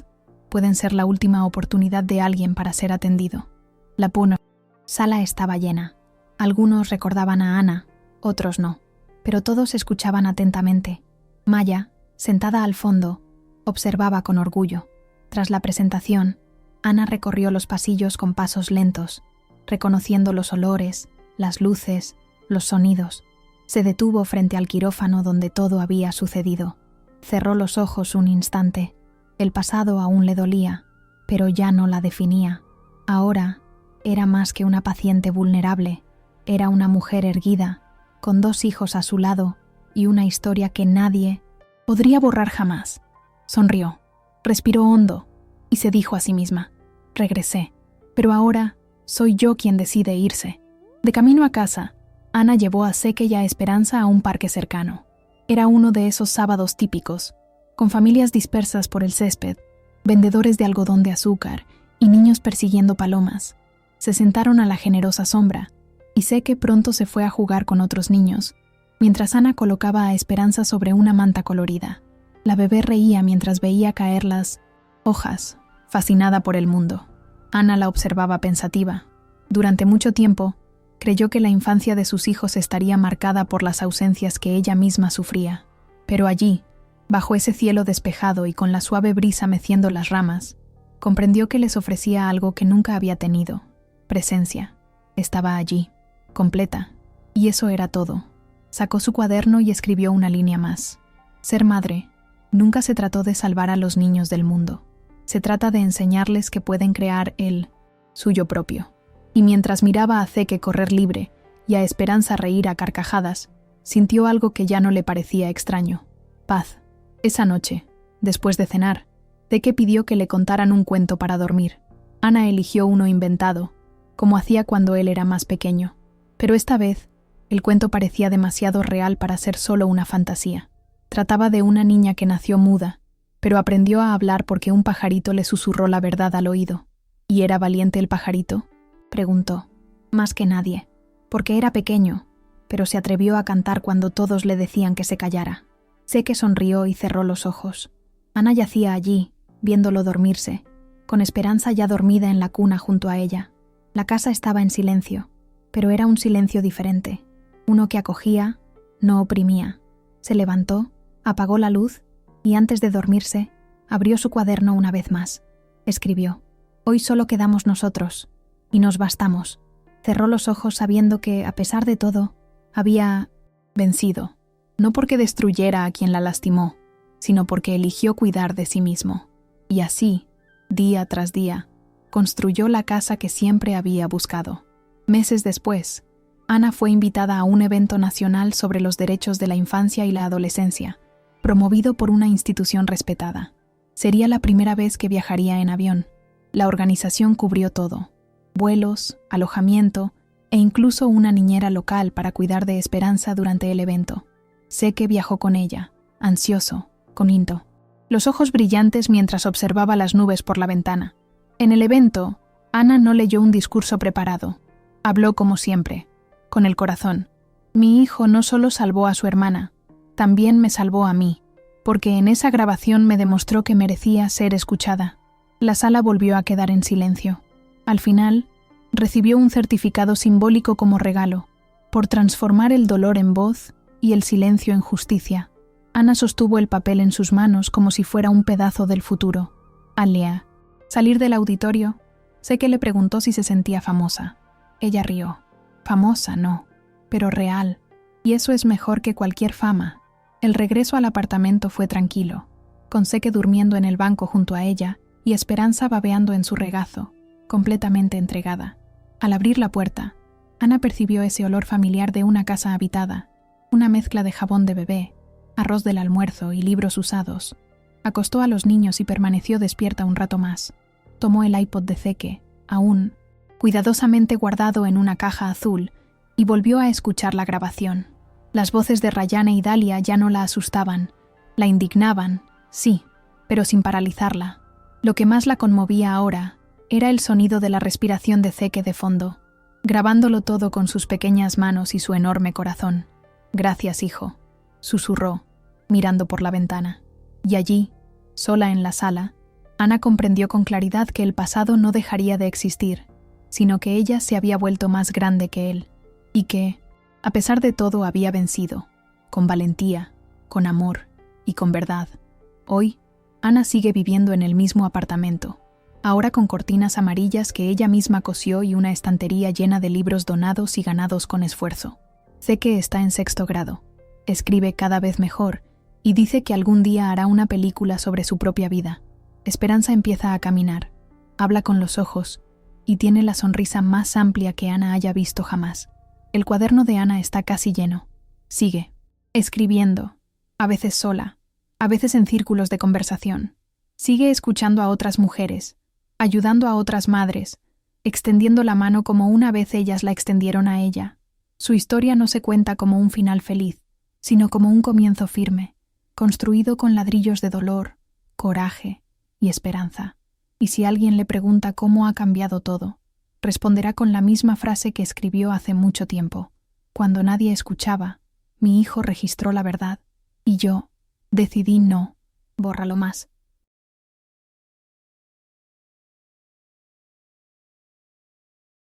pueden ser la última oportunidad de alguien para ser atendido. La sala estaba llena. Algunos recordaban a Ana, otros no, pero todos escuchaban atentamente. Maya, sentada al fondo, observaba con orgullo. Tras la presentación, Ana recorrió los pasillos con pasos lentos, reconociendo los olores, las luces, los sonidos. Se detuvo frente al quirófano donde todo había sucedido. Cerró los ojos un instante. El pasado aún le dolía, pero ya no la definía. Ahora era más que una paciente vulnerable. Era una mujer erguida, con 2 hijos a su lado y una historia que nadie podría borrar jamás. Sonrió, respiró hondo y se dijo a sí misma: «Regresé, pero ahora soy yo quien decide irse». De camino a casa, Ana llevó a Seke y a Esperanza a un parque cercano. Era uno de esos sábados típicos, con familias dispersas por el césped, vendedores de algodón de azúcar y niños persiguiendo palomas. Se sentaron a la generosa sombra, y Seke pronto se fue a jugar con otros niños, mientras Ana colocaba a Esperanza sobre una manta colorida. La bebé reía mientras veía caer las hojas, fascinada por el mundo. Ana la observaba pensativa. Durante mucho tiempo, creyó que la infancia de sus hijos estaría marcada por las ausencias que ella misma sufría. Pero allí, bajo ese cielo despejado y con la suave brisa meciendo las ramas, comprendió que les ofrecía algo que nunca había tenido: presencia. Estaba allí, completa, y eso era todo. Sacó su cuaderno y escribió una línea más. Ser madre nunca se trató de salvar a los niños del mundo. Se trata de enseñarles que pueden crear el suyo propio. Y mientras miraba a Seke correr libre y a Esperanza reír a carcajadas, sintió algo que ya no le parecía extraño: paz. Esa noche, después de cenar, Seke pidió que le contaran un cuento para dormir. Ana eligió uno inventado, como hacía cuando él era más pequeño. Pero esta vez, el cuento parecía demasiado real para ser solo una fantasía. Trataba de una niña que nació muda, pero aprendió a hablar porque un pajarito le susurró la verdad al oído. ¿Y era valiente el pajarito?, preguntó. Más que nadie, porque era pequeño, pero se atrevió a cantar cuando todos le decían que se callara. Seke sonrió y cerró los ojos. Ana yacía allí, viéndolo dormirse, con Esperanza ya dormida en la cuna junto a ella. La casa estaba en silencio, pero era un silencio diferente, uno que acogía, no oprimía. Se levantó, apagó la luz y antes de dormirse, abrió su cuaderno una vez más. Escribió: «Hoy solo quedamos nosotros, y nos bastamos». Cerró los ojos sabiendo que, a pesar de todo, había vencido, no porque destruyera a quien la lastimó, sino porque eligió cuidar de sí mismo. Y así, día tras día, construyó la casa que siempre había buscado. Meses después, Ana fue invitada a un evento nacional sobre los derechos de la infancia y la adolescencia, promovido por una institución respetada. Sería la primera vez que viajaría en avión. La organización cubrió todo: vuelos, alojamiento e incluso una niñera local para cuidar de Esperanza durante el evento. Seke viajó con ella, ansioso, con Into, los ojos brillantes mientras observaba las nubes por la ventana. En el evento, Ana no leyó un discurso preparado. Habló como siempre, con el corazón. Mi hijo no solo salvó a su hermana, también me salvó a mí, porque en esa grabación me demostró que merecía ser escuchada. La sala volvió a quedar en silencio. Al final, recibió un certificado simbólico como regalo, por transformar el dolor en voz y el silencio en justicia. Ana sostuvo el papel en sus manos como si fuera un pedazo del futuro. Al salir del auditorio, Seke le preguntó si se sentía famosa. Ella rió. Famosa, no, pero real. Y eso es mejor que cualquier fama. El regreso al apartamento fue tranquilo, con Seke durmiendo en el banco junto a ella y Esperanza babeando en su regazo, completamente entregada. Al abrir la puerta, Ana percibió ese olor familiar de una casa habitada, una mezcla de jabón de bebé, arroz del almuerzo y libros usados. Acostó a los niños y permaneció despierta un rato más. Tomó el iPod de Seke, aún cuidadosamente guardado en una caja azul, y volvió a escuchar la grabación. Las voces de Rayane y Dalia ya no la asustaban, la indignaban, sí, pero sin paralizarla. Lo que más la conmovía ahora era el sonido de la respiración de Seke de fondo, grabándolo todo con sus pequeñas manos y su enorme corazón. «Gracias, hijo», susurró, mirando por la ventana. Y allí, sola en la sala, Ana comprendió con claridad que el pasado no dejaría de existir, sino que ella se había vuelto más grande que él, y que, a pesar de todo, había vencido, con valentía, con amor y con verdad. Hoy, Ana sigue viviendo en el mismo apartamento, ahora con cortinas amarillas que ella misma cosió y una estantería llena de libros donados y ganados con esfuerzo. Seke está en 6º grado, escribe cada vez mejor y dice que algún día hará una película sobre su propia vida. Esperanza empieza a caminar, habla con los ojos y tiene la sonrisa más amplia que Ana haya visto jamás. El cuaderno de Ana está casi lleno. Sigue, escribiendo, a veces sola, a veces en círculos de conversación. Sigue escuchando a otras mujeres, ayudando a otras madres, extendiendo la mano como una vez ellas la extendieron a ella. Su historia no se cuenta como un final feliz, sino como un comienzo firme, construido con ladrillos de dolor, coraje y esperanza. Y si alguien le pregunta cómo ha cambiado todo, responderá con la misma frase que escribió hace mucho tiempo. Cuando nadie escuchaba, mi hijo registró la verdad, y yo decidí no. Bórralo más.